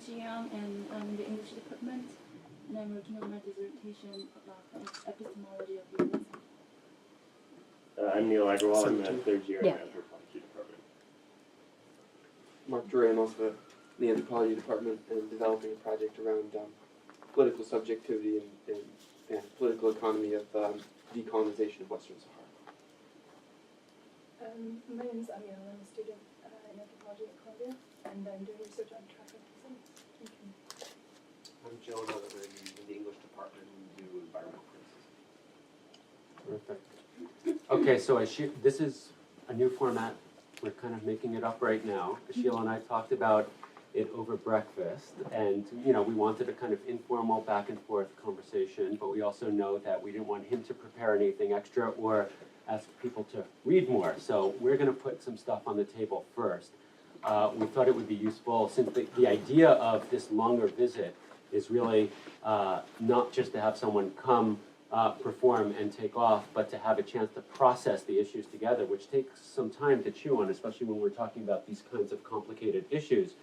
Jiang, and I'm in the English department, and I'm working on my dissertation about epistemology of realism. I'm Neil Agrawal. I'm a third year in the anthropology department. Mark Duray, I'm also in the anthropology department and developing a project around political subjectivity and political economy of decolonization of Western Sahara. My name is Amiel. I'm a student in anthropology at Columbia, and I'm doing research on tripartism. Thank you. I'm Joe, another in the English department and do environmental criticism. Perfect. Okay, so this is a new format. We're kind of making it up right now. Achille and I talked about it over breakfast, and we wanted a kind of informal back and forth conversation, but we also know that we didn't want him to prepare anything extra or ask people to read more. So we're going to put some stuff on the table first. We thought it would be useful, since the idea of this longer visit is really not just to have someone come perform and take off, but to have a chance to process the issues together, which takes some time to chew on, especially when we're talking about these kinds of complicated issues.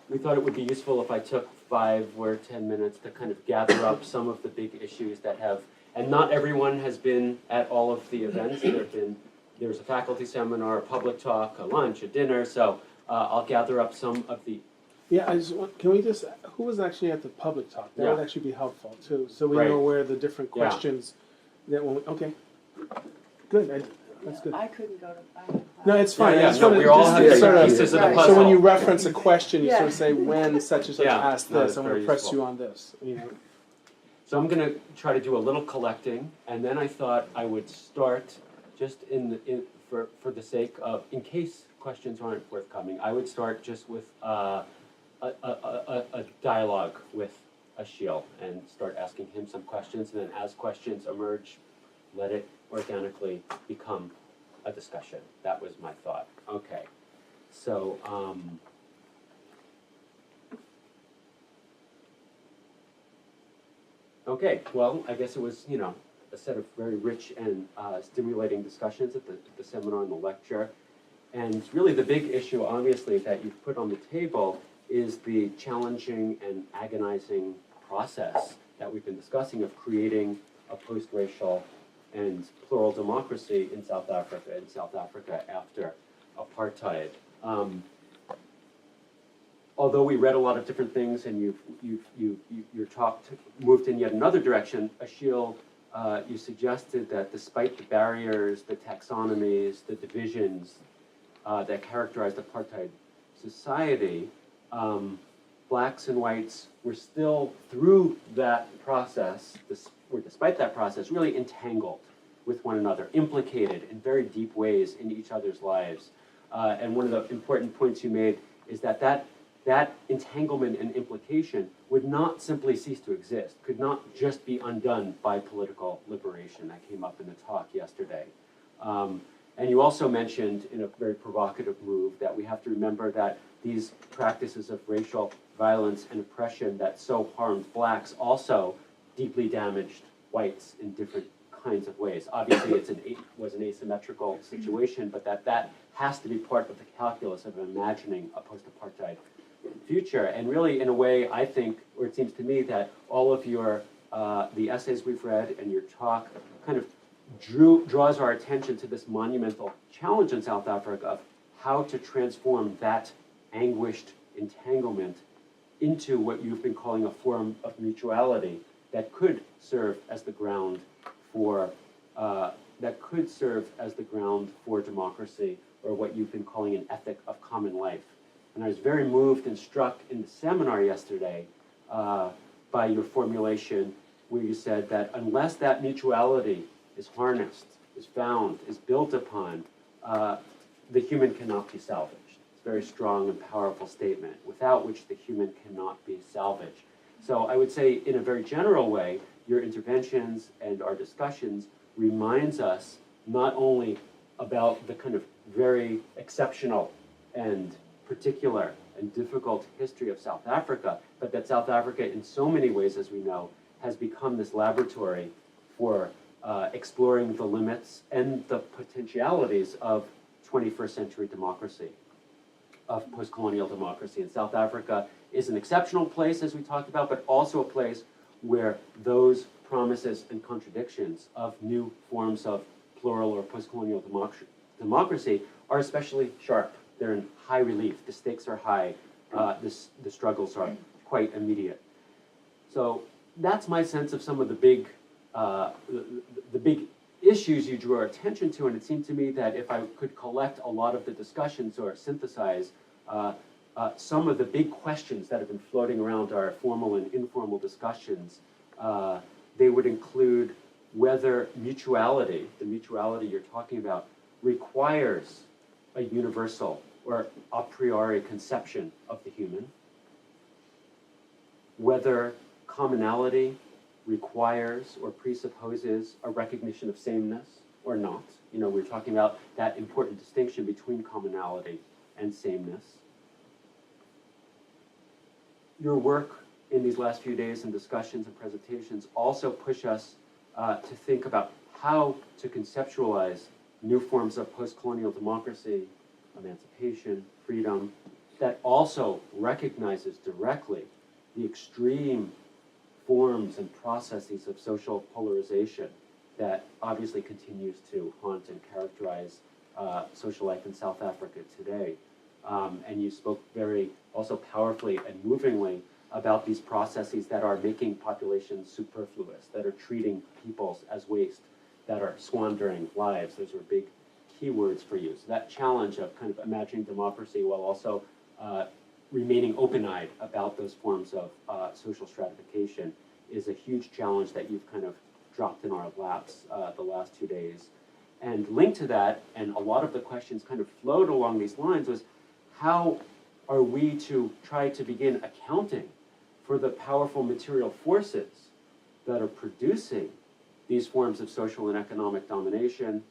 We thought it would be useful if I took 5 or 10 minutes to kind of gather up some of the big issues that have, and not everyone has been at all of the events. There was a faculty seminar, a public talk, a lunch, a dinner, so I'll gather up some of the. Yeah, can we just, who was actually at the public talk? That would actually be helpful too, so we know where the different questions that when we, okay, good, that's good. I couldn't go to. No, it's fine. We all have different pieces of the puzzle. So when you reference a question, you sort of say, when such and such asked this, I'm going to press useful. you on this. So I'm going to try to do a little collecting, and then I thought I would start just for the sake of, in case questions aren't forthcoming, I would start just with a dialogue with Achille and start asking him some questions, and then as questions emerge, let it organically become a discussion. That was my thought. Okay, so okay, well, I guess it was, a set of very rich and stimulating discussions at the seminar and the lecture. And really the big issue, obviously, that you've put on the table is the challenging and agonizing process that we've been discussing of creating a post-racial and plural democracy in South Africa after apartheid. Although we read a lot of different things and your talk moved in yet another direction, Achille, you suggested that despite the barriers, the taxonomies, the divisions that characterized apartheid society, blacks and whites were still, through that process, or despite that process, really entangled with one another, implicated in very deep ways in each other's lives. And one of the important points you made is that entanglement and implication would not simply cease to exist, could not just be undone by political liberation. That came up in the talk yesterday. And you also mentioned, in a very provocative move, that we have to remember that these practices of racial violence and oppression that so harmed blacks also deeply damaged whites in different kinds of ways. Obviously, it was an asymmetrical situation, but that has to be part of the calculus of imagining a post-apartheid future. And really, in a way, I think, or it seems to me, that all of the essays we've read and your talk kind of draws our attention to this monumental challenge in South Africa of how to transform that anguished entanglement into what you've been calling a form of mutuality that could serve as the ground for democracy, or what you've been calling an ethic of common life. And I was very moved and struck in the seminar yesterday by your formulation, where you said that unless that mutuality is harnessed, is found, is built upon, the human cannot be salvaged. It's a very strong and powerful statement, without which the human cannot be salvaged. So I would say, in a very general way, your interventions and our discussions reminds us not only about the kind of very exceptional and particular and difficult history of South Africa, but that South Africa, in so many ways, as we know, has become this laboratory for exploring the limits and the potentialities of 21st century democracy, of post-colonial democracy. And South Africa is an exceptional place, as we talked about, but also a place where those promises and contradictions of new forms of plural or post-colonial democracy are especially sharp. They're in high relief. The stakes are high. The struggles are quite immediate. So that's my sense of some of the big issues you drew our attention to, and it seemed to me that if I could collect a lot of the discussions or synthesize some of the big questions that have been floating around our formal and informal discussions, they would include whether mutuality, the mutuality you're talking about, requires a universal or a priori conception of the human, whether commonality requires or presupposes a recognition of sameness or not. You know, we're talking about that important distinction between commonality and sameness. Your work in these last few days and discussions and presentations also push us to think about how to conceptualize new forms of post-colonial democracy, emancipation, freedom, that also recognizes directly the extreme forms and processes of social polarization that obviously continues to haunt and characterize social life in South Africa today. And you spoke very also powerfully and movingly about these processes that are making populations superfluous, that are treating peoples as waste, that are squandering lives. Those were big keywords for you. So that challenge of kind of imagining democracy while also remaining open-eyed about those forms of social stratification is a huge challenge that you've kind of dropped in our laps the last 2 days. And linked to that, and a lot of the questions kind of flowed along these lines, was how are we to try to begin accounting for the powerful material forces that are producing these forms of social and economic domination,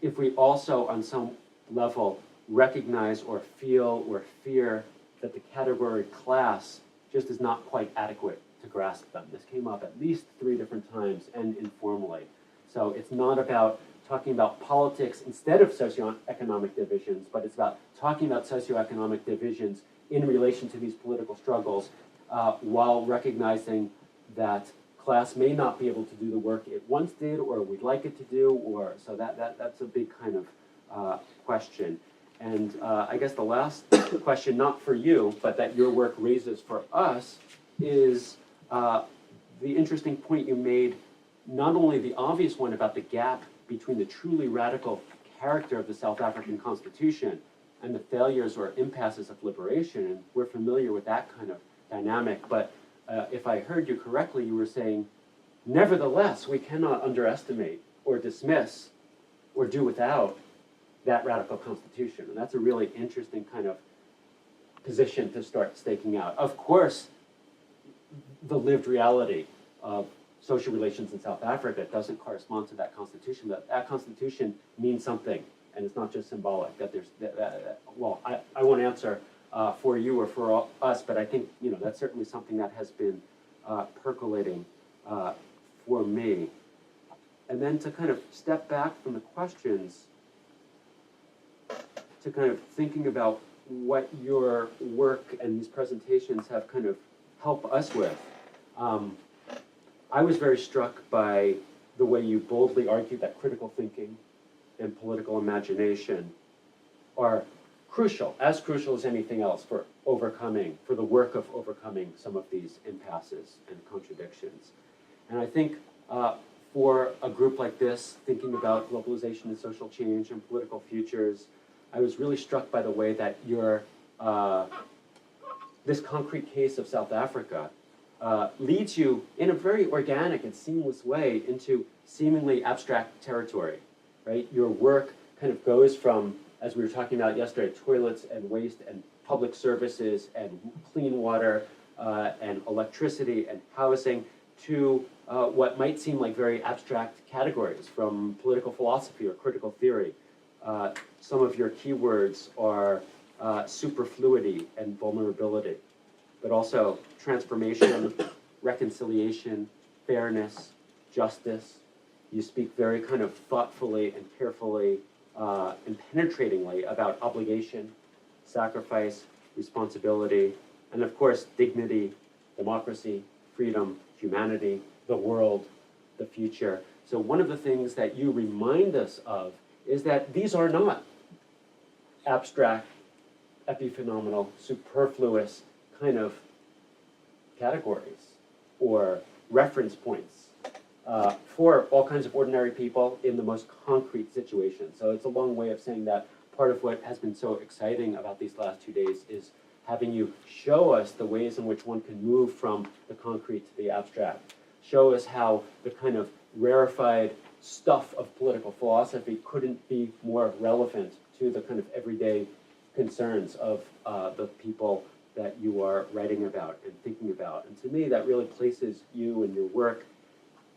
if we also, on some level, recognize or feel or fear that the category class just is not quite adequate to grasp them. This came up at least 3 different times and informally. So it's not about talking about politics instead of socioeconomic divisions, but it's about talking about socioeconomic divisions in relation to these political struggles while recognizing that class may not be able to do the work it once did or we'd like it to do, or so that's a big kind of question. And I guess the last question, not for you, but that your work raises for us, is the interesting point you made, not only the obvious one about the gap between the truly radical character of the South African Constitution and the failures or impasses of liberation, and we're familiar with that kind of dynamic, but if I heard you correctly, you were saying, nevertheless, we cannot underestimate or dismiss or do without that radical constitution. And that's a really interesting kind of position to start staking out. Of course, the lived reality of social relations in South Africa doesn't correspond to that constitution. That constitution means something, and it's not just symbolic. That there's, well, I won't answer for you or for us, but I think that's certainly something that has been percolating for me. And then to kind of step back from the questions, to kind of thinking about what your work and these presentations have kind of helped us with. I was very struck by the way you boldly argued that critical thinking and political imagination are crucial as anything else for the work of overcoming some of these impasses and contradictions. And I think for a group like this, thinking about globalization and social change and political futures, I was really struck by the way that your this concrete case of South Africa leads you in a very organic and seamless way into seemingly abstract territory, right? Your work kind of goes from, as we were talking about yesterday, toilets and waste and public services and clean water and electricity and housing to what might seem like very abstract categories from political philosophy or critical theory. Some of your keywords are superfluity and vulnerability, but also transformation, reconciliation, fairness, justice. You speak very kind of thoughtfully and carefully and penetratingly about obligation, sacrifice, responsibility, And of course, dignity, democracy, freedom, humanity, the world, the future. So one of the things that you remind us of is that these are not abstract, epiphenomenal, superfluous kind of categories or reference points for all kinds of ordinary people in the most concrete situations. So it's a long way of saying that part of what has been so exciting about these last 2 days is having you show us the ways in which one can move from the concrete to the abstract. Show us how the kind of rarefied stuff of political philosophy couldn't be more relevant to the kind of everyday concerns of the people that you are writing about and thinking about. And to me, that really places you and your work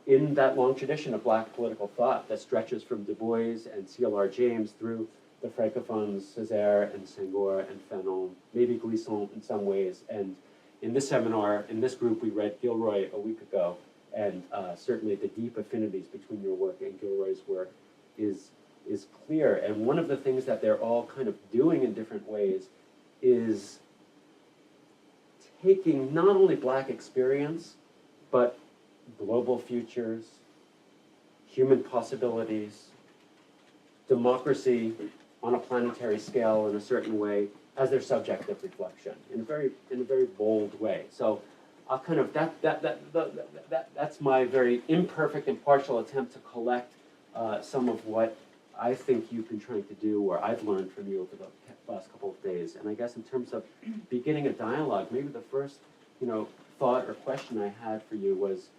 in that long tradition of Black political thought that stretches from Du Bois and C.L.R. James through the Francophones, Césaire and Senghor and Fanon, maybe Glissant in some ways. And in this seminar, in this group, we read Gilroy a week ago, and certainly the deep affinities between your work and Gilroy's work is clear. And one of the things that they're all kind of doing in different ways is taking not only Black experience, but global futures, human possibilities, democracy on a planetary scale in a certain way as their subject of reflection in a very bold way. So I'll kind of that's my very imperfect and partial attempt to collect some of what I think you've been trying to do, or I've learned from you over the last couple of days. And I guess in terms of beginning a dialogue, maybe the first thought or question I had for you was,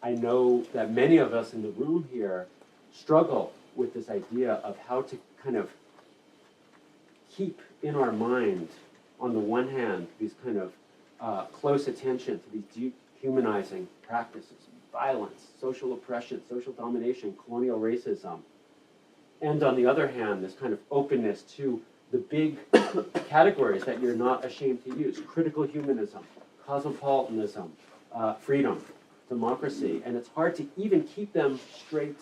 I know that many of us in the room here struggle with this idea of how to kind of keep in our mind, on the one hand, these kind of close attention to these dehumanizing practices, violence, social oppression, social domination, colonial racism, and on the other hand, this kind of openness to the big categories that you're not ashamed to use: critical humanism, cosmopolitanism, freedom, democracy. And it's hard to even keep them straight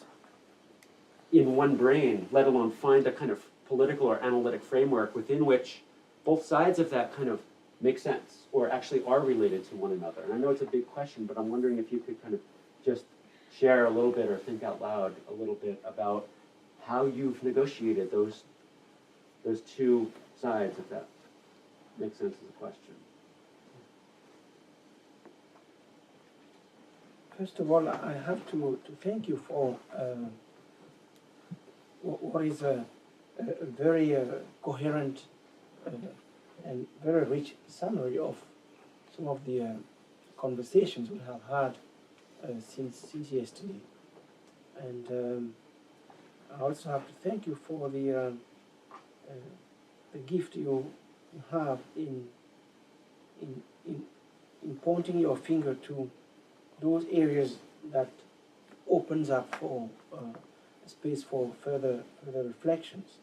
in one brain, let alone find a kind of political or analytic framework within which both sides of that kind of make sense or actually are related to one another. And I know it's a big question, but I'm wondering if you could kind of just share a little bit or think out loud a little bit about how you've negotiated those two sides, if that makes sense as a question. First of all, I have to thank you for what is a very coherent and very rich summary of some of the conversations we have had since yesterday. And I also have to thank you for the gift you have in pointing your finger to those areas that opens up for space for further reflections.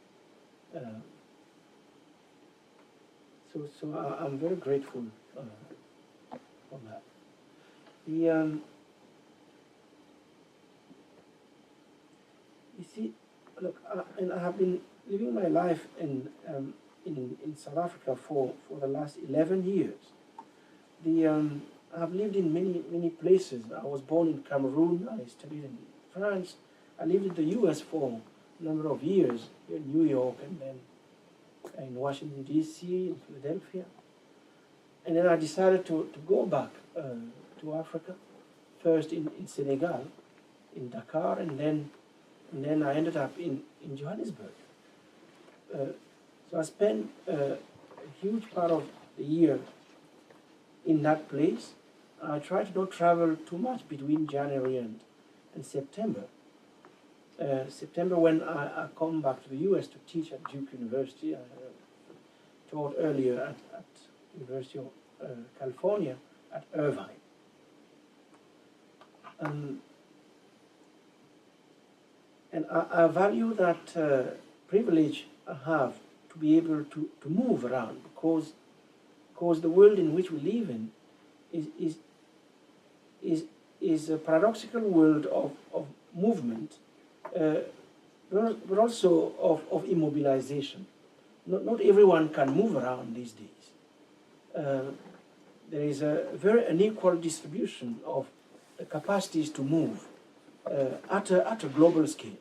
So I'm very grateful for that. You see, look, and I have been living my life in South Africa for the last 11 years. I've lived in many places. I was born in Cameroon. I studied in France. I lived in the U.S. for a number of years, in New York, and then in Washington, D.C., in Philadelphia. And then I decided to go back to Africa, first in Senegal, in Dakar, and then I ended up in Johannesburg. So I spent a huge part of the year in that place. I try to not travel too much between January and September. September, when I come back to the U.S. to teach at Duke University. I taught earlier at University of California at Irvine. And I value that privilege I have to be able to move around, because the world in which we live in is a paradoxical world of movement, but also of immobilization. Not everyone can move around these days. there is a very unequal distribution of the capacities to move at a global scale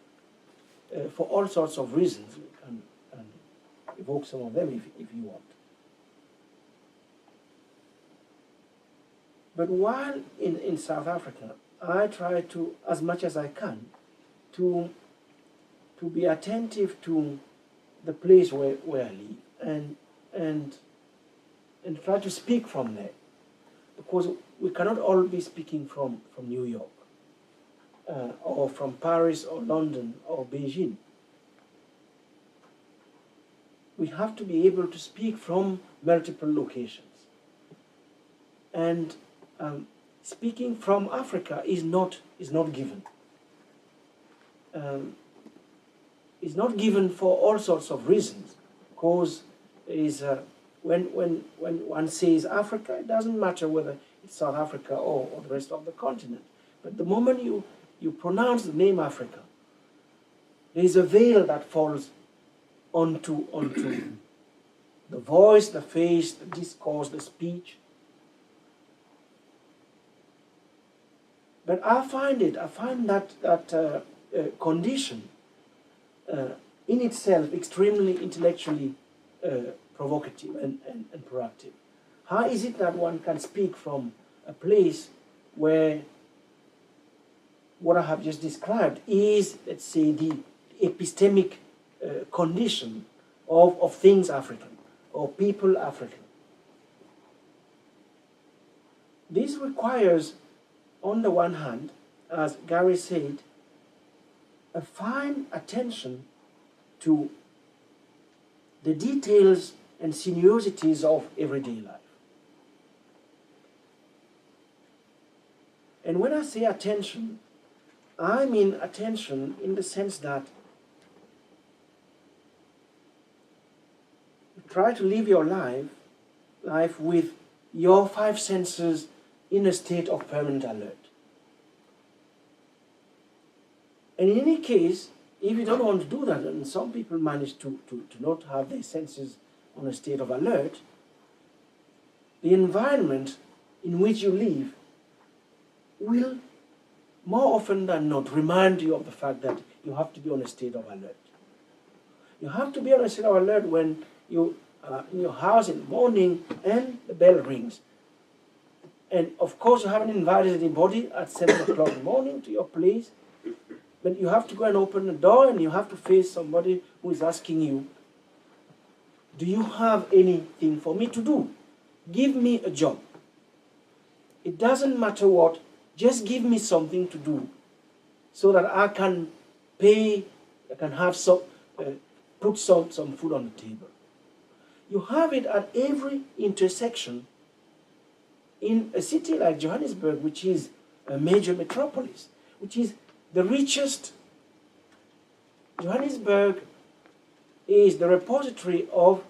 for all sorts of reasons. We can evoke some of them if you want. But while in South Africa, I try to, as much as I can, to be attentive to the place where I live and try to speak from there. Because we cannot all be speaking from New York or from Paris or London or Beijing. We have to be able to speak from multiple locations. And speaking from Africa is not given. It's not given for all sorts of reasons. Because when one says Africa, it doesn't matter whether it's South Africa or the rest of the continent. But the moment you pronounce the name Africa, there is a veil that falls onto the voice, the face, the discourse, the speech. But I find that condition in itself extremely intellectually provocative and proactive. How is it that one can speak from a place where what I have just described is, let's say, the epistemic condition of things African or people African? This requires, on the one hand, as Gary said, a fine attention to the details and sinuosities of everyday life. And when I say attention, I mean attention in the sense that you try to live your life with your five senses in a state of permanent alert. And in any case, if you don't want to do that, and some people manage to not have their senses on a state of alert, the environment in which you live will more often than not remind you of the fact that you have to be on a state of alert. You have to be on a state of alert when you are in your house in the morning and the bell rings. And of course you haven't invited anybody at 7 o'clock in the morning to your place, but you have to go and open the door and you have to face somebody who is asking you, do you have anything for me to do? Give me a job. It doesn't matter what, just give me something to do so that I can pay, I can have some, put some food on the table. You have it at every intersection in a city like Johannesburg, which is a major metropolis, which is the richest. Johannesburg is the repository of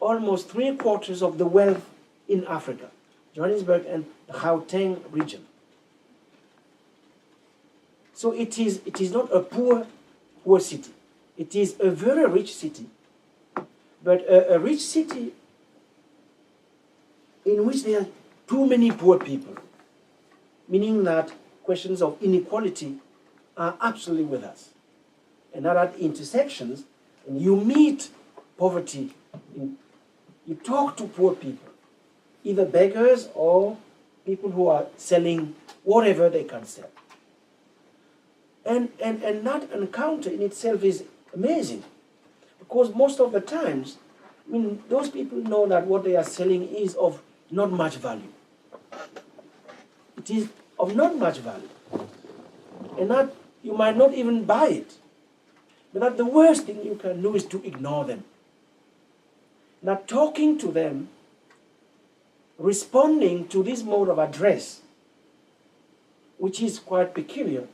almost 3/4 of the wealth in Africa. Johannesburg and the Gauteng region. So it is not a poor city. It is a very rich city. But a rich city in which there are too many poor people, meaning that questions of inequality are absolutely with us. And that at intersections, when you meet poverty, you talk to poor people, either beggars or people who are selling whatever they can sell. And that encounter in itself is amazing, because most of the times, I mean, those people know that what they are selling is of not much value. It is of not much value. And that you might not even buy it. But that the worst thing you can do is to ignore them. Now, talking to them, responding to this mode of address, which is quite peculiar,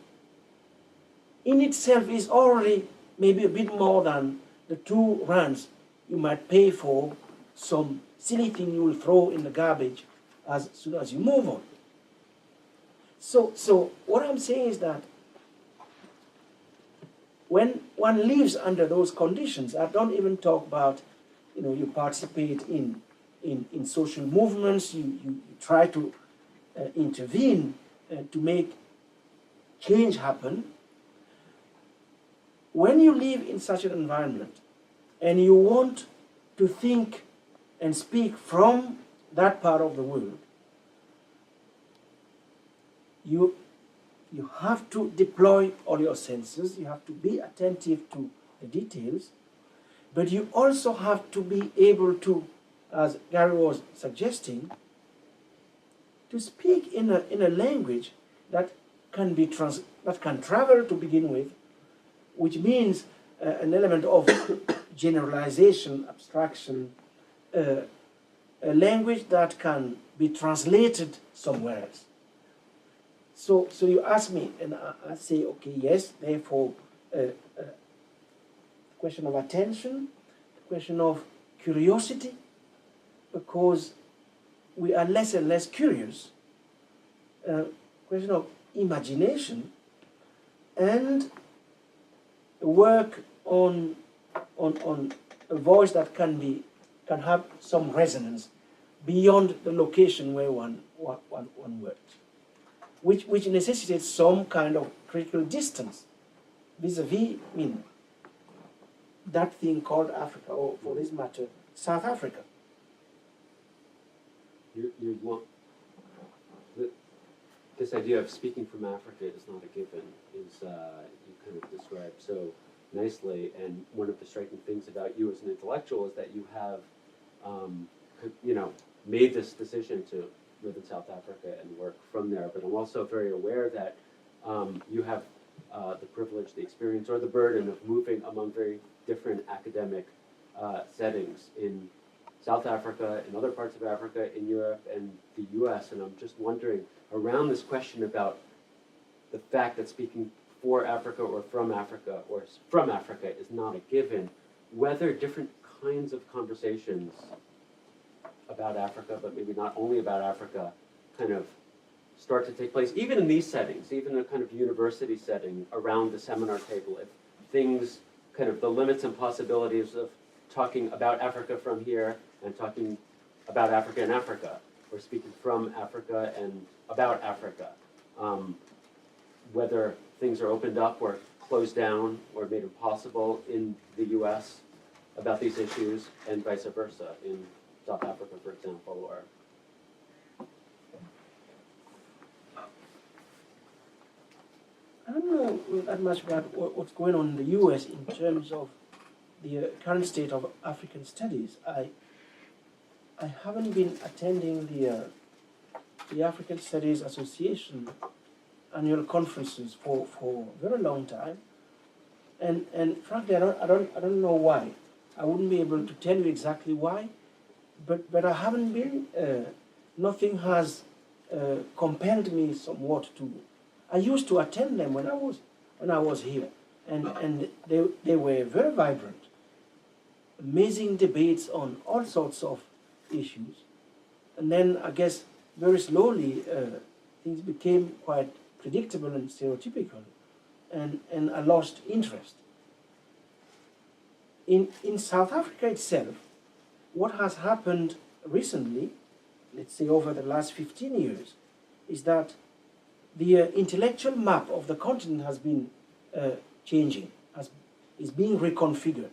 in itself is already maybe a bit more than the 2 rands you might pay for some silly thing you will throw in the garbage as soon as you move on. So what I'm saying is that when one lives under those conditions, I don't even talk about, you participate in in social movements, you try to intervene to make change happen. When you live in such an environment and you want to think and speak from that part of the world, you have to deploy all your senses, you have to be attentive to the details, but you also have to be able to, as Gary was suggesting, to speak in a language that can be that can travel to begin with, which means an element of generalization, abstraction, a language that can be translated somewhere else. So you ask me, and I say, okay, yes, therefore, question of attention, question of curiosity, because we are less and less curious, question of imagination, and work on a voice that can have some resonance beyond the location where one works, which necessitates some kind of critical distance vis-a-vis, that thing called Africa, or for this matter, South Africa. This idea of speaking from Africa is not a given, is you kind of described so nicely. And one of the striking things about you as an intellectual is that you have, made this decision to live in South Africa and work from there. But I'm also very aware that you have the privilege, the experience, or the burden of moving among very different academic settings in South Africa, in other parts of Africa, in Europe, and the US. And I'm just wondering, around this question about the fact that speaking for Africa or from Africa is not a given, whether different kinds of conversations about Africa, but maybe not only about Africa, kind of start to take place, even in these settings, even in a kind of university setting around the seminar table, if things, kind of the limits and possibilities of talking about Africa from here and talking about Africa in Africa, or speaking from Africa and about Africa, whether things are opened up or closed down or made impossible in the US about these issues, and vice versa in South Africa, for example, or... I don't know that much about what's going on in the US in terms of the current state of African studies. I haven't been attending the African Studies Association annual conferences for a very long time, and frankly, I don't know why. I wouldn't be able to tell you exactly why, but I haven't been. Nothing has compelled me somewhat to. I used to attend them when I was here, and they were very vibrant. Amazing debates on all sorts of issues, and then I guess very slowly things became quite predictable and stereotypical, and I lost interest. In South Africa itself, what has happened recently, let's say over the last 15 years, is that the intellectual map of the continent has been changing, is being reconfigured.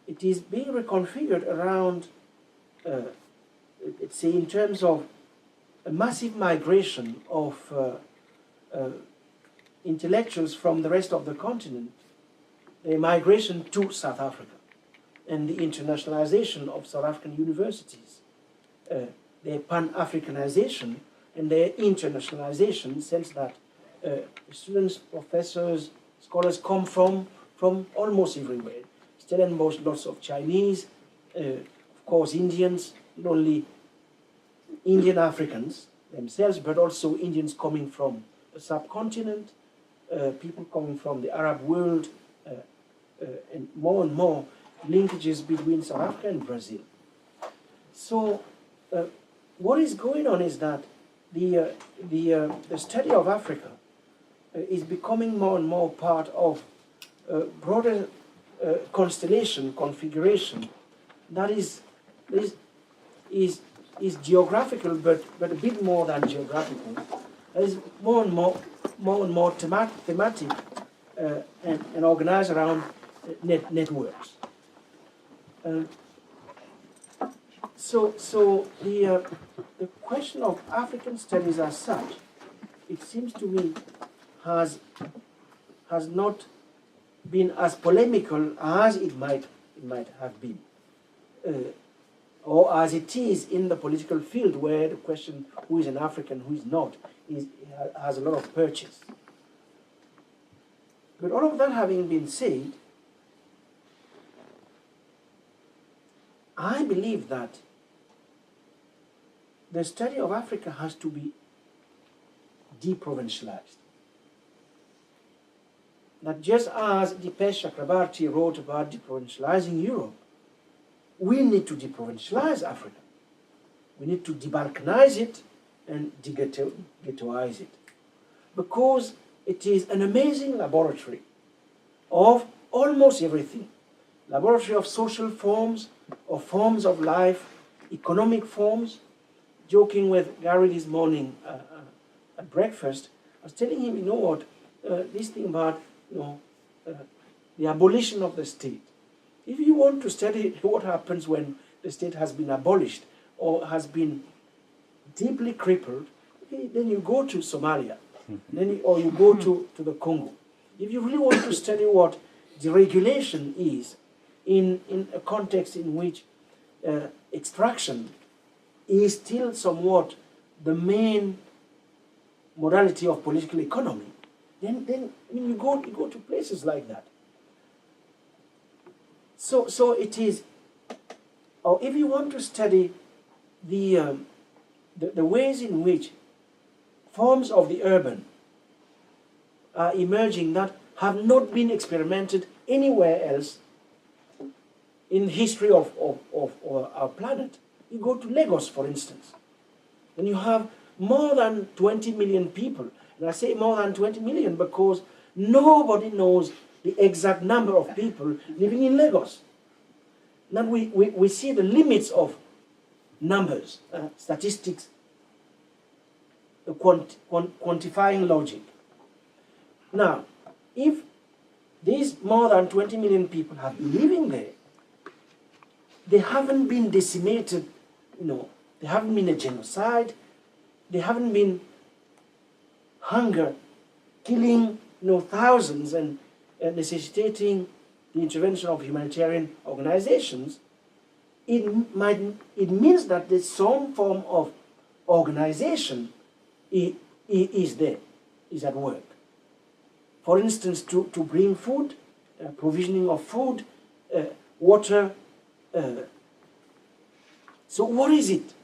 It is being reconfigured around, let's say, in terms of a massive migration of intellectuals from the rest of the continent, a migration to South Africa, and the internationalization of South African universities, their Pan-Africanization and their internationalization, in the sense that students, professors, scholars come from almost everywhere. Still and most lots of Chinese, of course Indians, not only Indian Africans themselves, but also Indians coming from the subcontinent, people coming from the Arab world, and more linkages between South Africa and Brazil. So what is going on is that the study of Africa is becoming more and more part of a broader constellation, configuration that is is geographical, but a bit more than geographical. It's more and more thematic and organized around networks. So the question of African studies as such, it seems to me, has not been as polemical as it might have been, or as it is in the political field, where the question who is an African, who is not, has a lot of purchase. But all of that having been said, I believe that the study of Africa has to be de-provincialized. That just as Dipesh Chakrabarty wrote about de-provincializing Europe, we need to de-provincialize Africa. We need to de-Balkanize it and de-ghettoize it. Because it is an amazing laboratory of almost everything. Laboratory of social forms, of forms of life, economic forms. Joking with Gary this morning at breakfast, I was telling him, you know what, this thing about, the abolition of the state. If you want to study what happens when the state has been abolished or has been deeply crippled, okay, then you go to Somalia, or you go to the Congo. If you really want to study what deregulation is in a context in which extraction is still somewhat the main modality of political economy, then you go to places like that. So it is, or if you want to study the ways in which forms of the urban are emerging that have not been experimented anywhere else in the history of our planet, you go to Lagos, for instance, and you have more than 20 million people. And I say more than 20 million because nobody knows the exact number of people living in Lagos. Now we see the limits of numbers, statistics, quantifying logic. Now, if these more than 20 million people have been living there, they haven't been decimated, there haven't been a genocide, there haven't been hunger, killing thousands and necessitating the intervention of humanitarian organizations. It means that there's some form of organization is there, is at work. For instance, to bring food, provisioning of food, water. So what is it?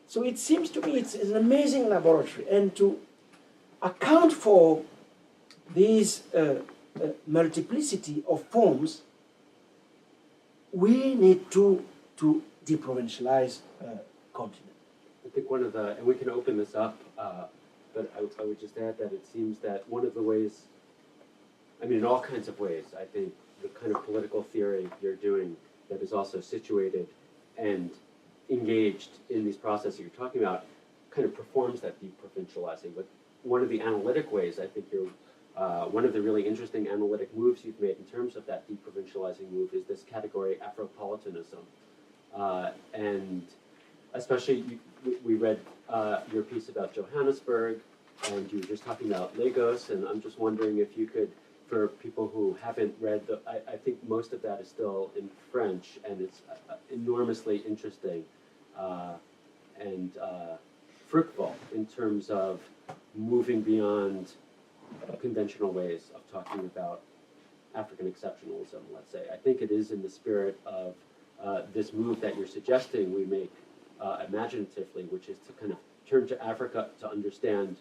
So it seems to me it's an amazing laboratory, and to account for these multiplicity of forms, we need to de-provincialize continent. I think one of the, and we can open this up, but I would just add that it seems that one of the ways, in all kinds of ways, I think the kind of political theory you're doing that is also situated and engaged in these processes you're talking about kind of performs that de-provincializing. But one of the analytic ways, I think you're, one of the really interesting analytic moves you've made in terms of that de-provincializing move is this category afropolitanism. And especially, we read your piece about Johannesburg, and you were just talking about Lagos, and I'm just wondering if you could, for people who haven't read, I think most of that is still in French, and it's enormously interesting and fruitful in terms of moving beyond conventional ways of talking about African exceptionalism, let's say. I think it is in the spirit of this move that you're suggesting we make imaginatively, which is to kind of turn to Africa to understand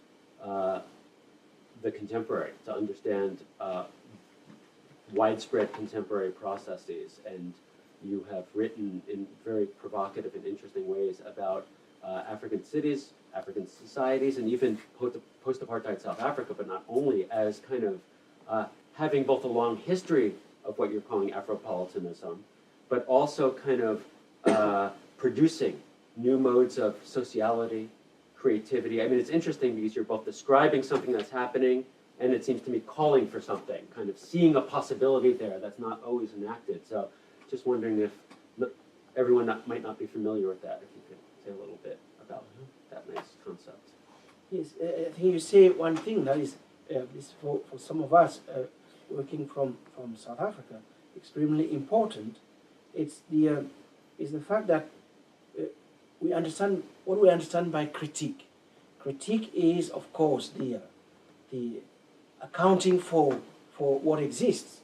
the contemporary, to understand widespread contemporary processes. And you have written in very provocative and interesting ways about African cities, African societies, and even post-apartheid South Africa, but not only, as kind of having both a long history of what you're calling Afropolitanism, but also kind of producing new modes of sociality, creativity. I mean, it's interesting because you're both describing something that's happening, and it seems to me calling for something, kind of seeing a possibility there that's not always enacted. So just wondering if everyone might not be familiar with that, if you could say a little bit about that nice concept. Yes, I think you say one thing that is for some of us working from South Africa, extremely important. It's the fact that we understand what we understand by critique. Critique is, of course, the accounting for what exists,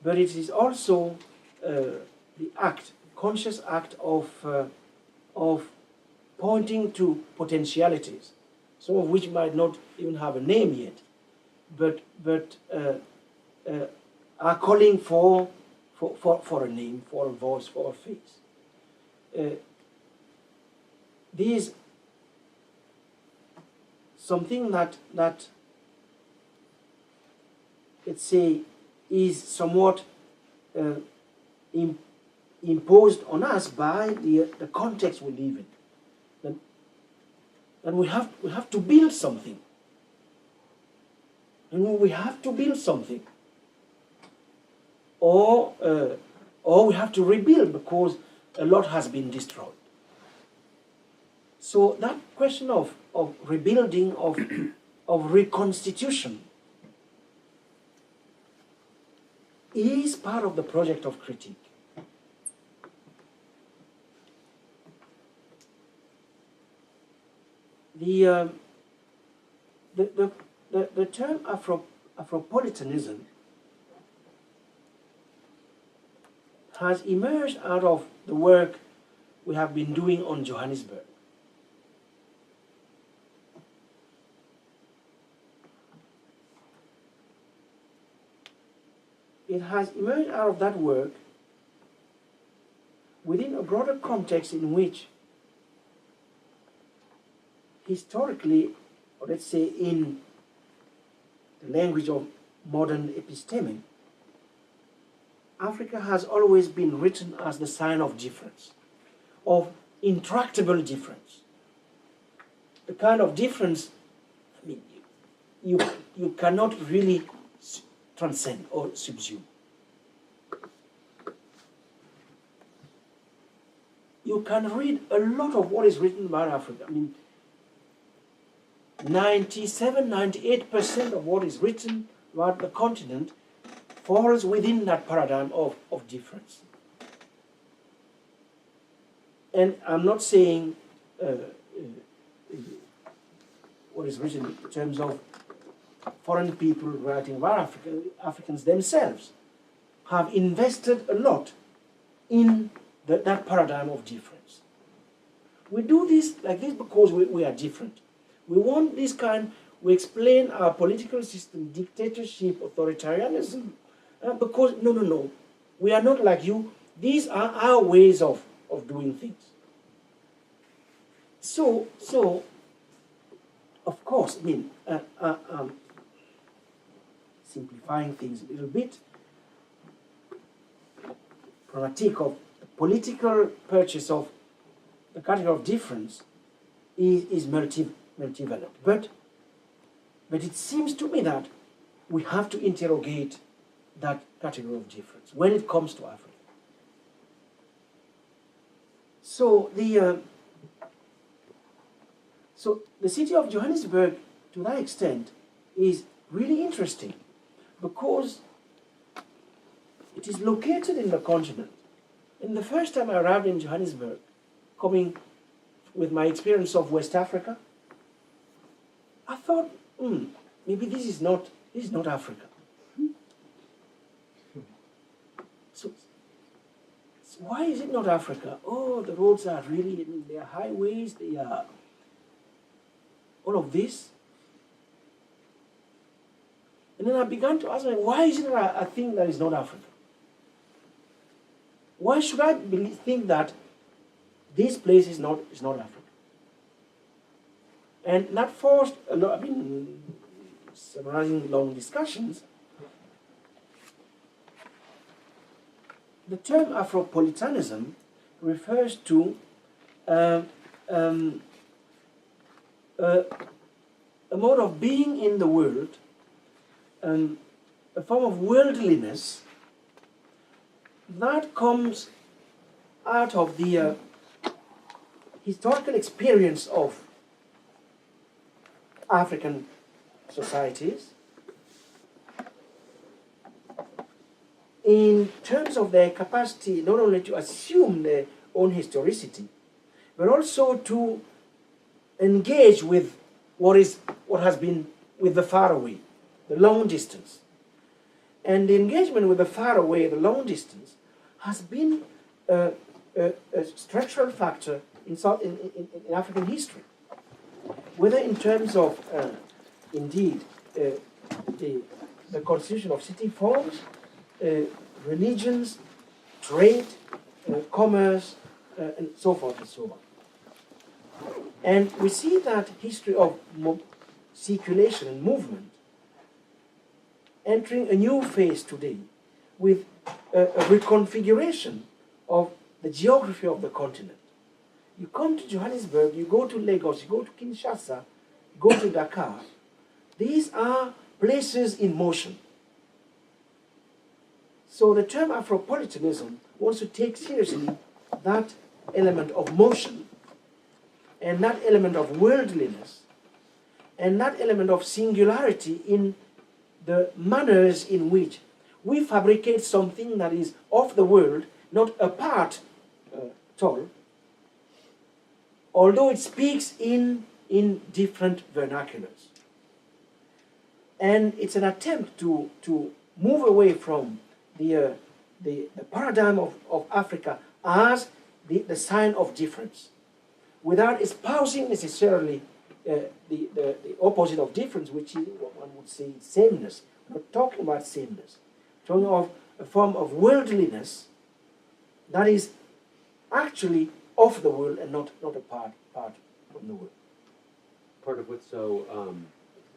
but it is also the conscious act of pointing to potentialities, some of which might not even have a name yet, but are calling for a name, for a voice, for a face. These something that let's say is somewhat imposed on us by the context we live in. And we have to build something. And we have to build something, or we have to rebuild because a lot has been destroyed. So that question of rebuilding, of reconstitution, is part of the project of critique. The term afropolitanism has emerged out of the work we have been doing on Johannesburg. It has emerged out of that work within a broader context in which historically, or let's say in the language of modern episteme, Africa has always been written as the sign of difference, of intractable difference. The kind of difference, I mean, you cannot really transcend or subsume. You can read a lot of what is written about Africa. I mean, 98% of what is written about the continent falls within that paradigm of difference. And I'm not saying what is written in terms of foreign people writing about Africa. Africans themselves have invested a lot in that paradigm of difference. We do this like this because we are different. We want this kind, we explain our political system, dictatorship, authoritarianism, because no, we are not like you. These are our ways of doing things. So of course, I mean, simplifying things a little bit, critique of the political purchase of the category of difference is multivalent. But it seems to me that we have to interrogate that category of difference when it comes to Africa. So the city of Johannesburg, to that extent, is really interesting because it is located in the continent. And the first time I arrived in Johannesburg, coming with my experience of West Africa, I thought, maybe this is not Africa. So why is it not Africa? Oh, the roads are really, I mean, they are highways, they are all of this. And then I began to ask myself, why is it a thing that is not Africa? Why should I think that this place is not Africa? And that forced a lot, I mean, summarizing long discussions, the term afropolitanism refers to a mode of being in the world, a form of worldliness that comes out of the historical experience of African societies in terms of their capacity not only to assume their own historicity, but also to engage with what has been with the faraway, the long distance. And the engagement with the faraway, the long distance, has been a structural factor in African history, whether in terms of, indeed, the constitution of city forms, religions, trade, commerce, and so forth and so on. And we see that history of circulation and movement entering a new phase today with a reconfiguration of the geography of the continent. You come to Johannesburg, you go to Lagos, you go to Kinshasa, you go to Dakar. These are places in motion. So the term afropolitanism wants to take seriously that element of motion and that element of worldliness and that element of singularity in the manners in which we fabricate something that is of the world, not a part at all, although it speaks in different vernaculars. And it's an attempt to move away from the paradigm of Africa as the sign of difference, without espousing necessarily the opposite of difference, which is what one would say sameness. We're not talking about sameness. We're talking of a form of worldliness that is actually of the world and not a part from the world. Part of what's so,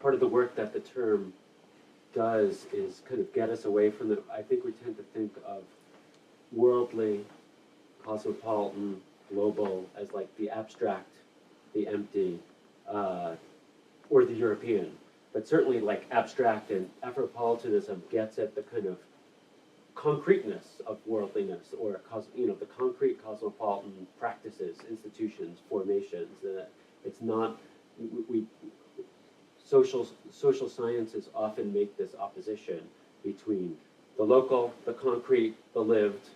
part of the work that the term does is kind of get us away from the, I think we tend to think of worldly, cosmopolitan, global as like the abstract, the empty, or the European. But certainly like abstract and afropolitanism gets at the kind of concreteness of worldliness, or the concrete cosmopolitan practices, institutions, formations. It's not, social sciences often make this opposition between the local, the concrete, the lived,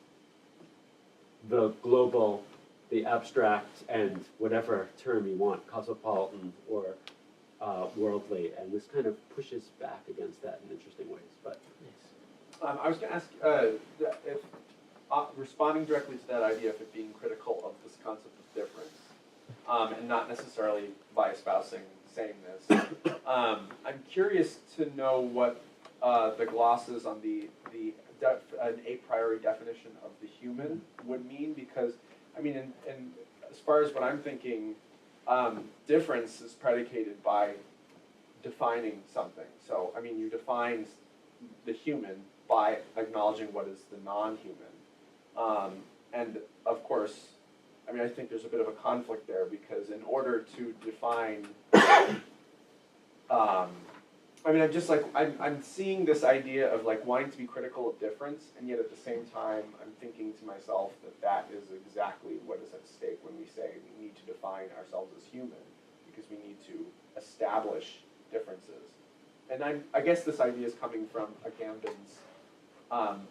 the global, the abstract, and whatever term you want, cosmopolitan or worldly, and this kind of pushes back against that in interesting ways. But I was going to ask if responding directly to that idea of it being critical of this concept of difference, and not necessarily by espousing sameness. I'm curious to know what the glosses on an a priori definition of the human would mean, because I mean, in as far as what I'm thinking, difference is predicated by defining something. So I mean, you define the human by acknowledging what is the non-human, and of course, I mean, I think there's a bit of a conflict there, because in order to define, I mean, I'm seeing this idea of like wanting to be critical of difference, and yet at the same time, I'm thinking to myself that is exactly what is at stake when we say we need to define ourselves as human, because we need to establish differences. And I guess this idea is coming from Agamben's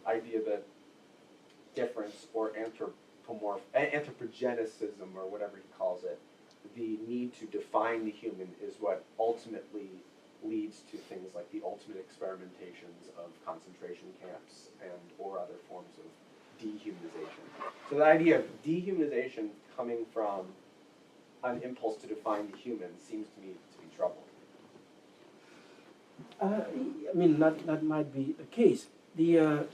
idea that difference or anthropogenicism, or whatever he calls it, the need to define the human is what ultimately leads to things like the ultimate experimentations of concentration camps or other forms of dehumanization. So the idea of dehumanization coming from an impulse to define the human seems to me to be troubling. I mean, that might be the case. The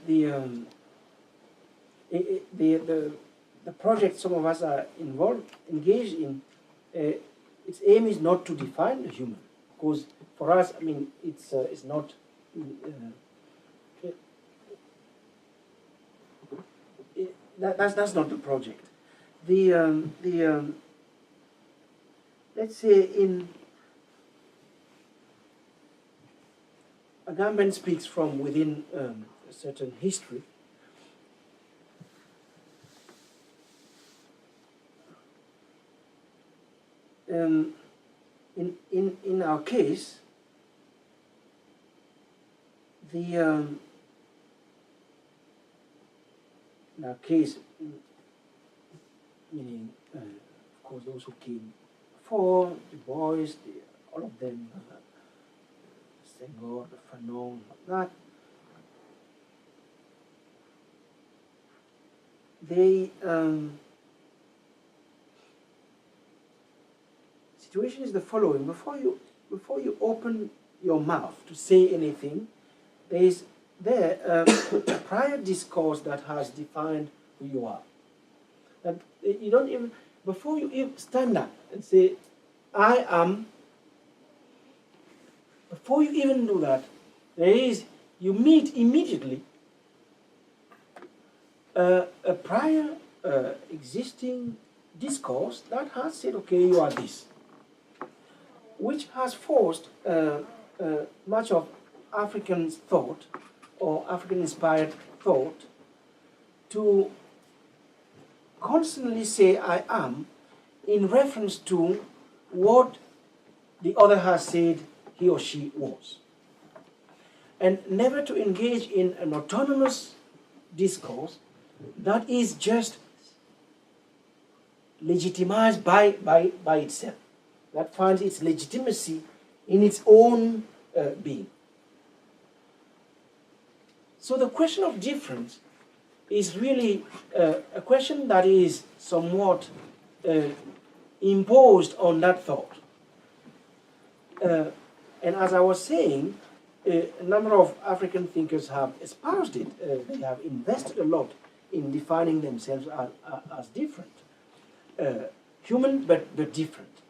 project some of us are engaged in, its aim is not to define the human, because for us, I mean, it's not. that's not the project. Let's say in Agamben speaks from within a certain history. In our case, in our case, meaning of course those who came before, the boys, all of them, Senghor, the Fanon, that they situation is the following: before you open your mouth to say anything, there is a prior discourse that has defined who you are. That you don't even, before you even stand up and say, I am, before you even do that, you meet immediately a prior existing discourse that has said, okay, you are this, which has forced much of African thought or African-inspired thought to constantly say I am in reference to what the other has said he or she was. And never to engage in an autonomous discourse that is just legitimized by itself, that finds its legitimacy in its own being. So the question of difference is really a question that is somewhat imposed on that thought. And as I was saying, a number of African thinkers have espoused it. They have invested a lot in defining themselves as different. Human, but different.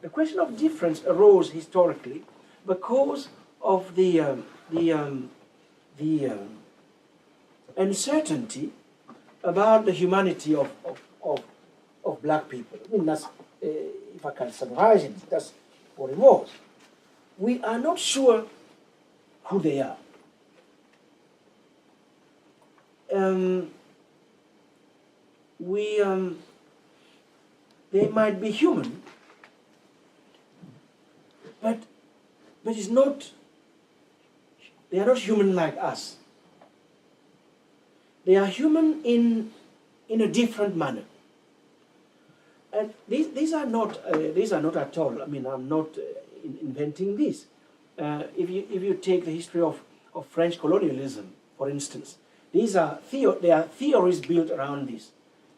The question of difference arose historically because of the uncertainty about the humanity of black people. I mean, that's, if I can summarize it, that's what it was. We are not sure who they are. They might be human, but it's not. They are not human like us. They are human in a different manner. And these are not at all. I mean, I'm not inventing this. If you take the history of French colonialism, for instance, there are theories built around this,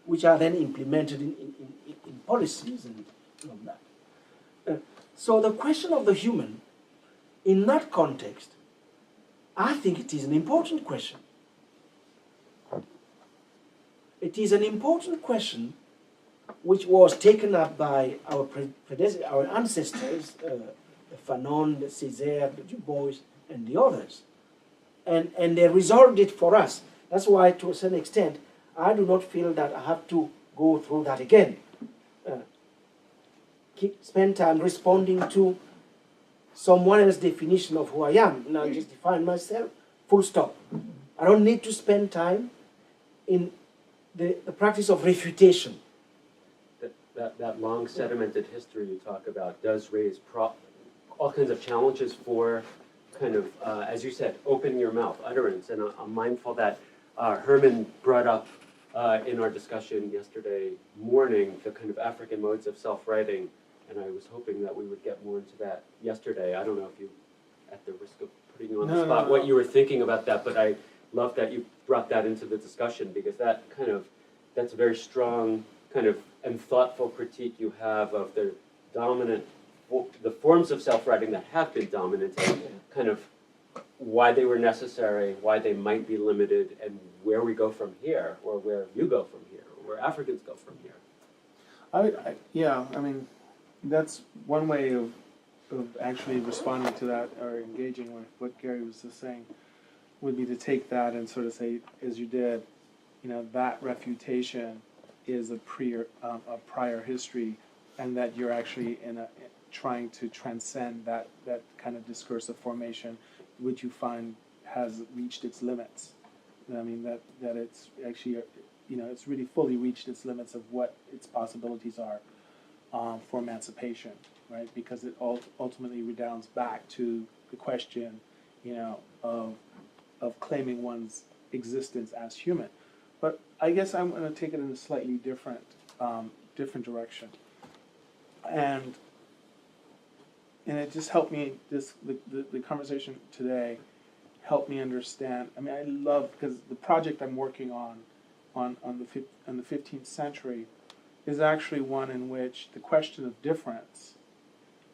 which are then implemented in policies and all that. So the question of the human, in that context, I think it is an important question. It is an important question which was taken up by our ancestors, the Fanon, the Césaire, the Du Bois, and the others. And they resolved it for us. That's why, to a certain extent, I do not feel that I have to go through that again. Spend time responding to someone else's definition of who I am. Now I just define myself, full stop. I don't need to spend time in the practice of refutation. That long sedimented history you talk about does raise all kinds of challenges for kind of, as you said, opening your mouth, utterance. And I'm mindful that Herman brought up in our discussion yesterday morning the kind of African modes of self-writing, and I was hoping that we would get more into that yesterday. I don't know if you, at the risk of putting you on the spot, what you were thinking about that, but I love that you brought that into the discussion, because that's a very strong kind of and thoughtful critique you have of the forms of self-writing that have been dominant, and kind of why they were necessary, why they might be limited, and where we go from here, or where you go from here, or where Africans go from here. I mean, that's one way of actually responding to that, or engaging with what Gary was just saying, would be to take that and sort of say, as you did, that refutation is a prior history, and that you're actually trying to transcend that kind of discursive formation, which you find has reached its limits. I mean, that it's actually, it's really fully reached its limits of what its possibilities are for emancipation, right? Because it ultimately redounds back to the question, of claiming one's existence as human. But I guess I'm going to take it in a slightly different direction, and it just helped me. The conversation today helped me understand. I mean, I love, because the project I'm working on the 15th century is actually one in which the question of difference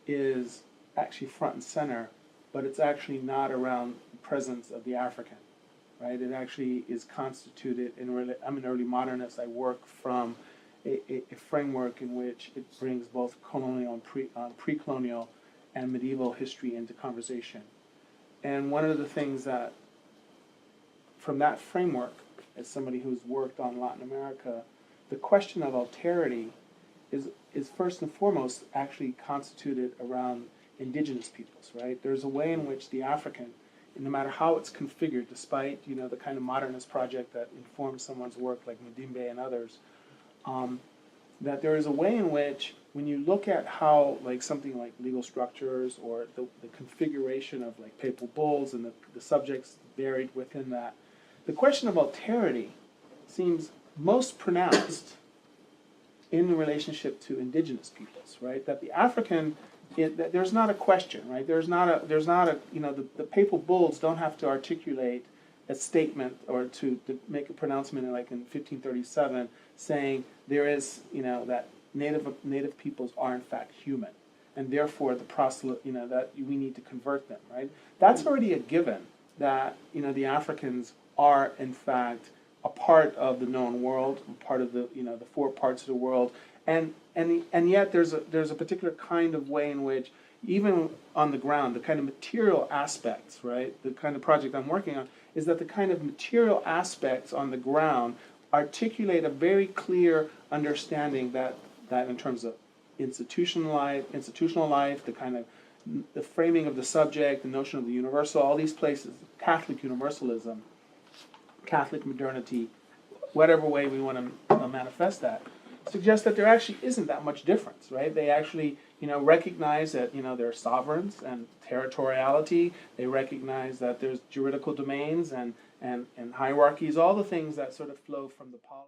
is actually front and center, but it's actually not around the presence of the African, right? It actually is constituted I'm an early modernist. I work from a framework in which it brings both colonial and pre-colonial and medieval history into conversation. And one of the things that, from that framework, as somebody who's worked on Latin America, the question of alterity is first and foremost actually constituted around indigenous peoples, right? There's a way in which the African, no matter how it's configured, despite the kind of modernist project that informs someone's work like Mbembe and others, that there is a way in which, when you look at how something like legal structures or the configuration of papal bulls and the subjects buried within that, the question of alterity seems most pronounced in the relationship to indigenous peoples, right? That the African, there's not a question, right? There's not a the papal bulls don't have to articulate a statement or to make a pronouncement in 1537 saying there is, that native peoples are in fact human, and therefore that we need to convert them, right? That's already a given, that the Africans are in fact a part of the known world, part of the the four parts of the world, and yet there's a particular kind of way in which, even on the ground, the kind of material aspects, right? The kind of project I'm working on is that the kind of material aspects on the ground articulate a very clear understanding that in terms of institutional life, the kind of the framing of the subject, the notion of the universal, all these places, Catholic universalism, Catholic modernity, whatever way we want to manifest that, suggests that there actually isn't that much difference, right? They actually, recognize that, they're sovereigns and territoriality. They recognize that there's juridical domains and hierarchies, all the things that sort of flow from the politics.